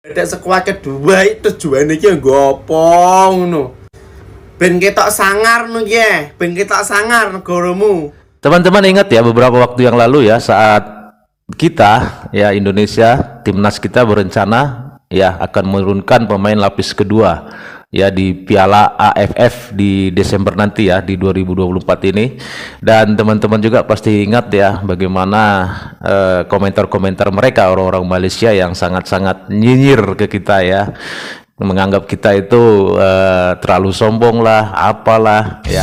Ada sekuat kedua itu tujuan iki nggopo ngono. Ben ketok sangar no ya, ben ketok sangar negaramu. Teman-teman ingat ya beberapa waktu yang lalu ya saat kita ya Indonesia timnas kita berencana ya akan menurunkan pemain lapis kedua ya di Piala AFF di Desember nanti ya di 2024 ini. Dan teman-teman juga pasti ingat ya bagaimana komentar-komentar mereka orang-orang Malaysia yang sangat-sangat nyinyir ke kita ya, menganggap kita itu terlalu sombong lah apalah ya.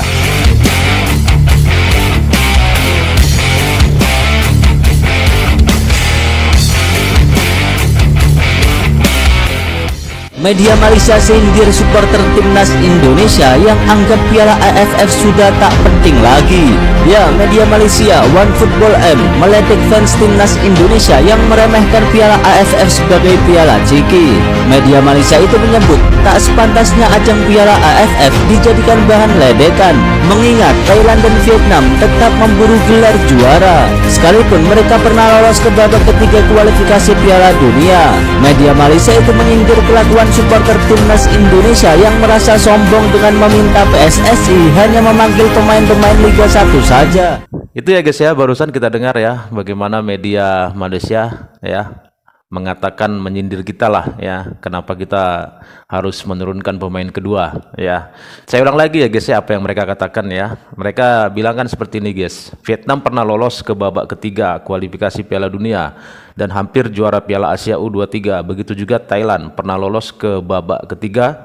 Media Malaysia sindir supporter timnas Indonesia yang anggap Piala AFF sudah tak penting lagi. Ya, media Malaysia One Football M meledek fans timnas Indonesia yang meremehkan Piala AFF sebagai piala ciki. Media Malaysia itu menyebut tak sepantasnya ajang Piala AFF dijadikan bahan ledekan, mengingat Thailand dan Vietnam tetap memburu gelar juara, sekalipun mereka pernah lolos ke babak ketiga kualifikasi Piala Dunia. Media Malaysia itu menyindir kelakuan supporter timnas Indonesia yang merasa sombong dengan meminta PSSI hanya memanggil pemain-pemain Liga 1 saja. Itu ya guys ya, barusan kita dengar ya bagaimana media Malaysia ya mengatakan menyindir kita lah ya, kenapa kita harus menurunkan pemain kedua ya. Saya ulang lagi ya guys ya apa yang mereka katakan ya. Mereka bilang kan seperti ini guys, Vietnam pernah lolos ke babak ketiga kualifikasi Piala Dunia dan hampir juara Piala Asia U23. Begitu juga Thailand pernah lolos ke babak ketiga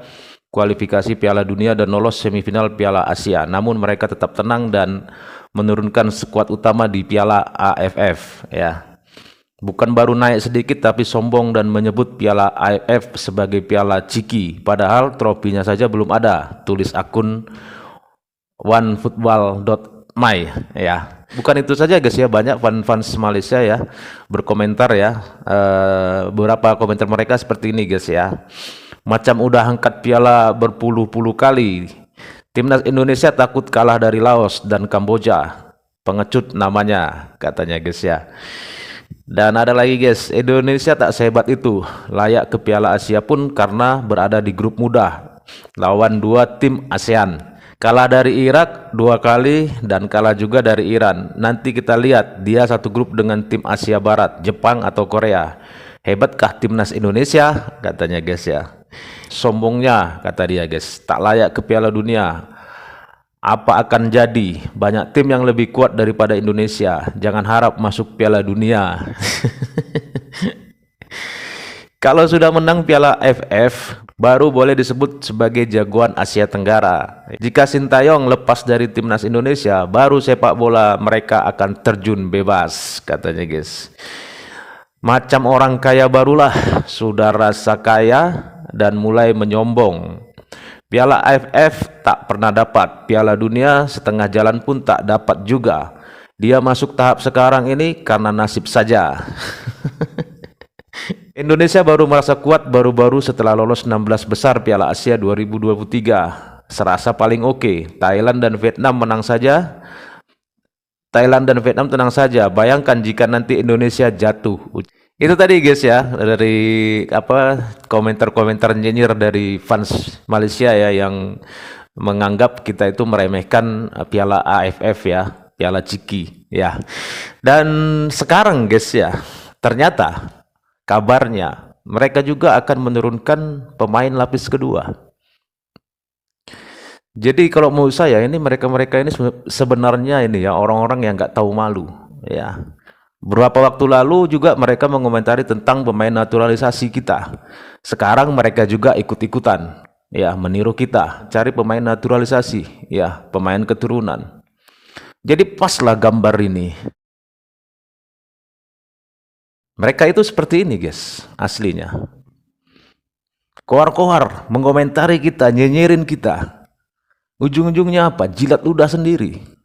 kualifikasi Piala Dunia dan lolos semifinal Piala Asia. Namun mereka tetap tenang dan menurunkan skuad utama di Piala AFF ya. Bukan baru naik sedikit tapi sombong dan menyebut Piala AFF sebagai piala ciki, padahal trofinya saja belum ada, tulis akun onefootball.my ya. Bukan itu saja guys ya, banyak fans Malaysia ya berkomentar ya. Beberapa komentar mereka seperti ini guys ya. Macam udah angkat piala berpuluh-puluh kali. Timnas Indonesia takut kalah dari Laos dan Kamboja. Pengecut namanya katanya guys ya. Dan ada lagi guys, Indonesia tak sehebat itu, layak ke Piala Asia pun karena berada di grup mudah lawan dua tim ASEAN. Kalah dari Irak 2 kali dan kalah juga dari Iran. Nanti kita lihat dia satu grup dengan tim Asia Barat, Jepang atau Korea. Hebatkah timnas Indonesia? Katanya guys ya. Sombongnya kata dia guys, tak layak ke Piala Dunia. Apa akan jadi? Banyak tim yang lebih kuat daripada Indonesia. Jangan harap masuk Piala Dunia. Kalau sudah menang Piala AFF, baru boleh disebut sebagai jagoan Asia Tenggara. Jika Sintayong lepas dari timnas Indonesia, baru sepak bola mereka akan terjun bebas, katanya guys. Macam orang kaya barulah, sudah rasa kaya dan mulai menyombong. Piala AFF tak pernah dapat, Piala Dunia setengah jalan pun tak dapat juga. Dia masuk tahap sekarang ini karena nasib saja. Indonesia baru merasa kuat baru-baru setelah lolos 16 besar Piala Asia 2023. Serasa paling oke. Thailand dan Vietnam menang saja. Thailand dan Vietnam tenang saja. Bayangkan jika nanti Indonesia jatuh. Itu tadi guys ya dari komentar-komentar nyinyir dari fans Malaysia ya yang menganggap kita itu meremehkan Piala AFF ya, piala ciki ya. Dan sekarang guys ya, ternyata kabarnya mereka juga akan menurunkan pemain lapis kedua. Jadi kalau mau saya ini mereka ini sebenarnya ini ya orang-orang yang nggak tahu malu ya. Beberapa waktu lalu juga mereka mengomentari tentang pemain naturalisasi kita. Sekarang mereka juga ikut-ikutan ya meniru kita, cari pemain naturalisasi ya, pemain keturunan. Jadi paslah gambar ini. Mereka itu seperti ini guys, aslinya. Koar-koar mengomentari kita, nyinyirin kita. Ujung-ujungnya apa? Jilat ludah sendiri.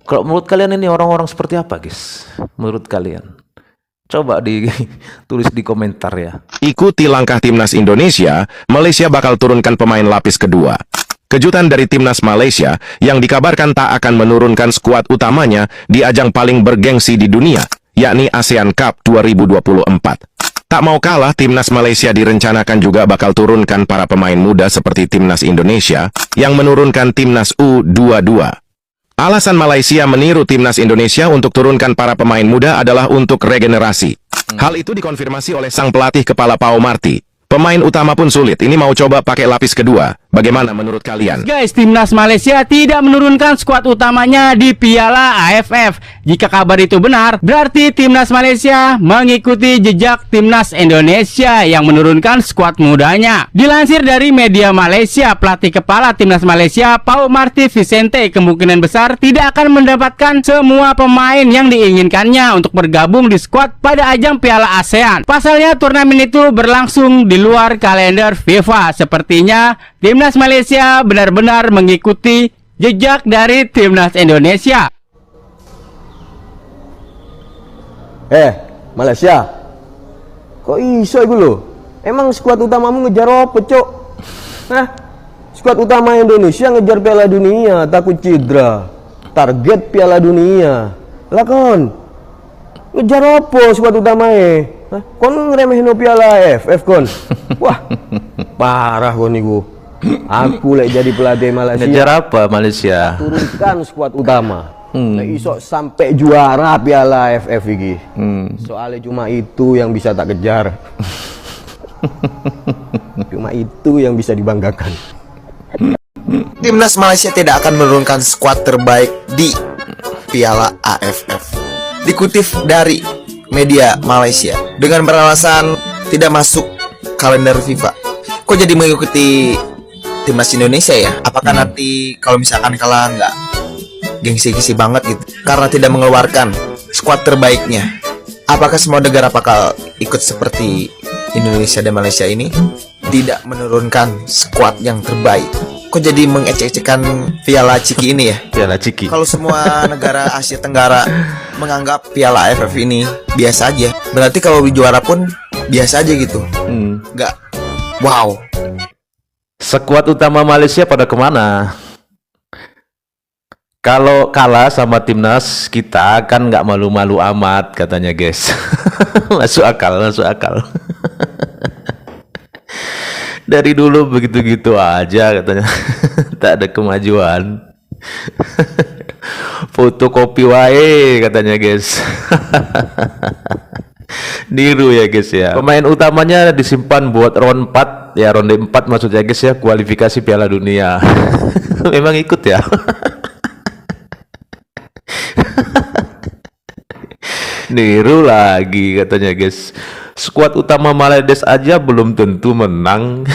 Kalau menurut kalian ini orang-orang seperti apa guys? Menurut kalian? Coba ditulis di komentar ya. Ikuti langkah timnas Indonesia, Malaysia bakal turunkan pemain lapis kedua. Kejutan dari timnas Malaysia yang dikabarkan tak akan menurunkan skuad utamanya di ajang paling bergengsi di dunia, yakni ASEAN Cup 2024. Tak mau kalah, timnas Malaysia direncanakan juga bakal turunkan para pemain muda seperti timnas Indonesia yang menurunkan timnas U22. Alasan Malaysia meniru timnas Indonesia untuk turunkan para pemain muda adalah untuk regenerasi. Hal itu dikonfirmasi oleh sang pelatih kepala Pau Marty. Pemain utama pun sulit, ini mau coba pakai lapis kedua. Bagaimana menurut kalian? Guys, timnas Malaysia tidak menurunkan skuad utamanya di Piala AFF. Jika kabar itu benar, berarti timnas Malaysia mengikuti jejak timnas Indonesia yang menurunkan skuad mudanya. Dilansir dari media Malaysia, pelatih kepala timnas Malaysia Pau Marty Vicente kemungkinan besar tidak akan mendapatkan semua pemain yang diinginkannya untuk bergabung di skuad pada ajang Piala ASEAN. Pasalnya turnamen itu berlangsung di luar kalender FIFA. Sepertinya timnas Malaysia benar-benar mengikuti jejak dari timnas Indonesia. Malaysia, kok iso iku lho? Emang skuad utamamu ngejar apa, Cok? Hah? Skuad utama Indonesia ngejar Piala Dunia, takut cedera. Target Piala Dunia. Lah kon, ngejar apa skuad utamae? Hah? Kon ngremehno Piala AFF kon. Wah, parah kon niku. Aku lek jadi pelatih Malaysia. Ngejar apa Malaysia? Turunkan skuad utama. Lek iso sampai juara Piala AFF iki. Soalnya cuma itu yang bisa tak kejar. Cuma itu yang bisa dibanggakan. Timnas Malaysia tidak akan menurunkan skuad terbaik di Piala AFF. Dikutip dari media Malaysia dengan beralasan tidak masuk kalender FIFA. Kok jadi mengikuti timnas Indonesia ya? Apakah nanti kalau misalkan kalah nggak gengsi-gengsi banget gitu karena tidak mengeluarkan skuad terbaiknya? Apakah semua negara bakal ikut seperti Indonesia dan Malaysia ini tidak menurunkan skuad yang terbaik? Kok jadi mengecek-ecekan Piala Ciki ini ya? Piala Ciki. Kalau semua negara Asia Tenggara menganggap Piala AFF ini biasa aja, berarti kalau juara pun biasa aja gitu. Nggak wow. Skuad utama Malaysia pada kemana? Kalau kalah sama timnas kita kan nggak malu-malu amat katanya guys. Masuk akal, masuk akal. Dari dulu begitu-gitu aja katanya. Tak ada kemajuan. Fotokopi wae katanya guys. Niru ya guys ya. Pemain utamanya disimpan buat ronde 4 ya, ronde 4 maksudnya guys ya, kualifikasi Piala Dunia. Memang ikut ya. Niru lagi katanya guys. Skuad utama Malaysia aja belum tentu menang.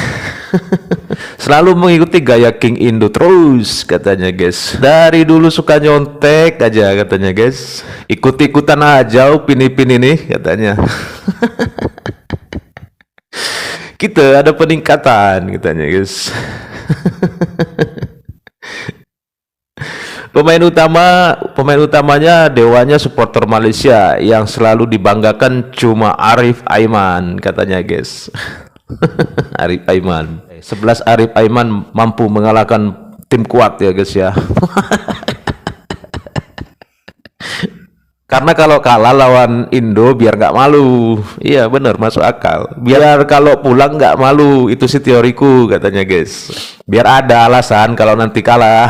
Selalu mengikuti gaya King Indo terus katanya guys. Dari dulu suka nyontek aja katanya guys. Ikut-ikutan aja upin-ipin ini katanya. Kita ada peningkatan katanya guys. Pemain utamanya dewanya supporter Malaysia yang selalu dibanggakan cuma Arif Aiman katanya guys. Arif Aiman. 11 Arif Aiman mampu mengalahkan tim kuat ya guys ya. Karena kalau kalah lawan Indo biar nggak malu. Iya bener, masuk akal. Biar kalau pulang nggak malu. Itu sih teoriku katanya guys. Biar ada alasan kalau nanti kalah.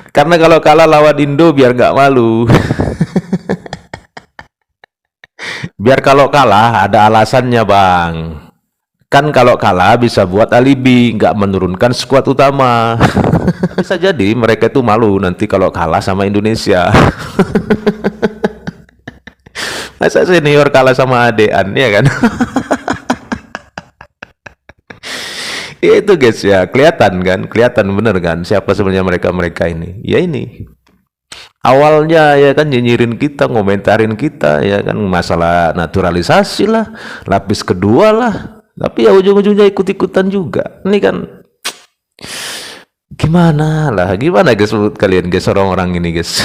Karena kalau kalah lawan Indo biar nggak malu. Biar kalau kalah ada alasannya bang. Kan kalau kalah bisa buat alibi, nggak menurunkan skuad utama. Bisa jadi mereka itu malu nanti kalau kalah sama Indonesia. Masa senior kalah sama adean ya kan? Ya itu guys ya, kelihatan kan, kelihatan bener kan siapa sebenarnya mereka ini. Ya ini awalnya ya kan nyinyirin kita, ngomentarin kita ya kan, masalah naturalisasi lah, lapis kedua lah, tapi ya ujung-ujungnya ikut-ikutan juga. Ini kan gimana guys menurut kalian guys, orang-orang ini guys?